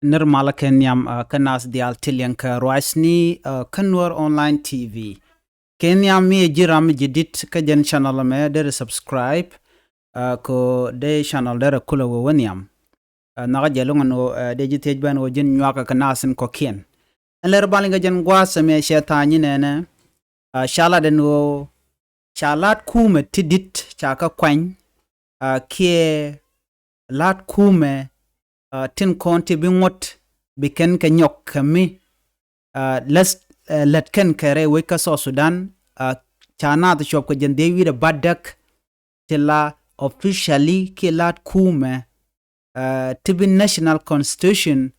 nirmala kenyam kanas dial tilyan ka roisni kanwar online tv kenyam mi jiram jidit ka jen channel me der subscribe ko de channel der kula wo wanyam naga jelunga no de jitej ban wo jin nyaka kanasin ko kien ler balinga jen gwasa me shetani nene shala den wo shalat kume tidit chaka kwany kie lat kume tin konti bingot biken ka nyɔk kami let ken kere weka so Sudan chana the shop ko jen dewi de badak tila officially ki lat kume tibi national constitution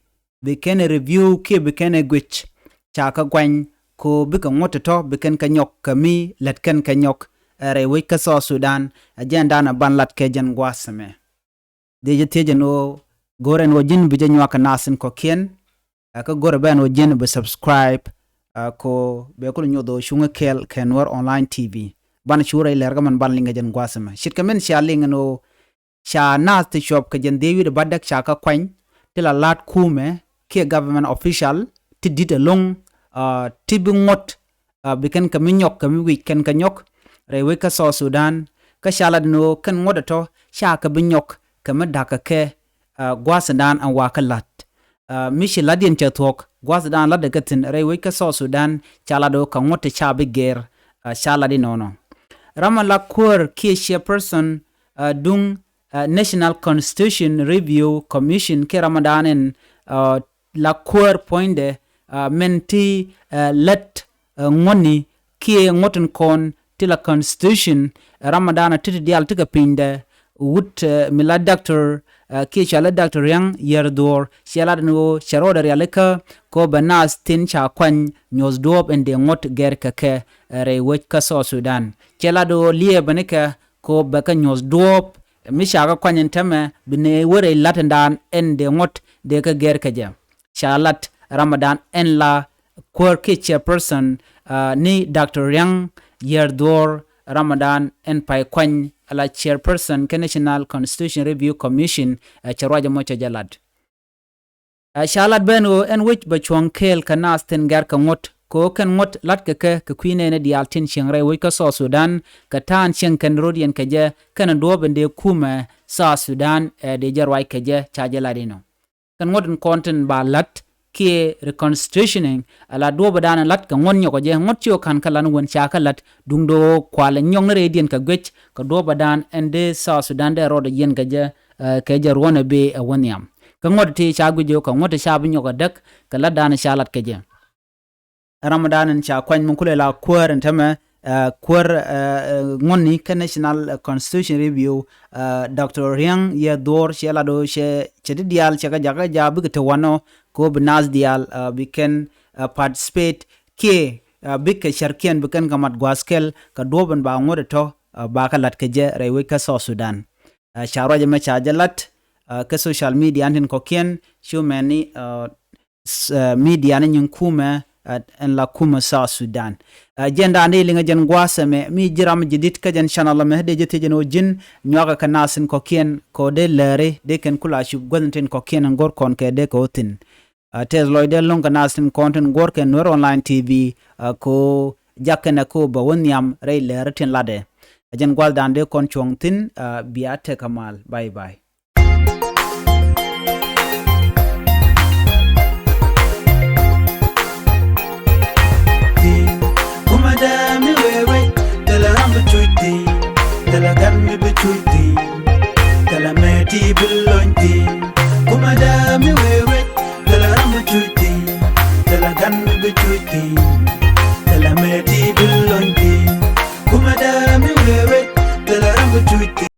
biken review ki biken gwich chaka gwany ko bika ngoto biken ka nyɔk kami let ken ka nyɔk re weka so Sudan agenda na ban lat ke jen gwasame deje tejen o goren wo jin bi janyu aka nasin ko kien ka gore ben wo jin bi subscribe ko be ko nyodo shunga kel kenwar online tv ban shura ilerga man ban linga jen gwasama shit kamen sha linga no sha nas te shop ka jen dewi de badak sha ka kwany tila lat kume ke government official ti dit along ti bi ngot biken ka minyok ka mi weekend ka nyok re we ka so Sudan ka shala no kan ngodato sha ka binyok ka madaka ke gwasadan an wakalat mishi ladin chatok gwasadan ladda gatin rewe ka so Sudan chalado ka ngote chabe ger chaladi nono ramala kur ki person dung national constitution review commission ke ramadanen la kur poinde menti let ngoni ki ngoten kon tila constitution ramadana titi dial tika pinde wut mila doctor ki chala doctor yang yerdor chala no charoda realeka ko banas tin cha kwan nyos dob ende ngot ger kake re wech ka so Sudan chala do lie baneka ko baka nyos dob mi shaga kwan entame bine wore latendan ende ngot de ka ger kaja chalat Ramadan en la kwar ki person ni Dr. Yang yerdor Ramadan en pai kwan ala chairperson ke National Constitution Review Commission charwaja mocha jalad shalat beno en wich bachwang kel kanas ten gar ka ngot ko kan ngot lat ke kwine ne dial tin chengre wi ka so Sudan ka tan cheng kan rodien ke je kan do bende kuma sa Sudan de jarwai ke je cha jaladino kan ngot konten ba lat ki reconstitutioning ala do badana lat ka ngon nyoko je ngot yo kan kalan won cha kalat dungdo kwala nyong re dien ka gwech ka do badan ende sa Sudan de rodo yen ka je ke je rona be wonyam ka ngot ti cha gujo ka ngot cha bi nyoko dak ka ladana cha lat ke je Ramadan cha kwan mun kulela kwar ntama kwar ngoni ka National Constitution Review Dr. Yang ye dor shela do she dial cha jaga jabu ke wano ko bnas dial we can participate ke big sharkian bukan kamat gwaskel ka doban ba ngore to ba ka lat ke je rewe ka so Sudan sharo je ma cha jalat ka social media antin ko kien shumani media nin kuma en la kuma sa Sudan jenda ande linga jen gwasa me mi jiram jidit ka jen channel me de jete jen ojin nyoga kanasin ko kien ko de lere de ken kula shu gwanten ko kien ngor kon ke de ko tin tes loide longa nasin content gor ken Nuer online tv ko jakena ko ba wonyam re lere tin lade jen gwalda ande kon chong tin biate kamal bye bye Madame wewe tela rambu chuti tela ganmi bechuti tela meti bilonti kumadame wewe tela rambu chuti tela ganmi bechuti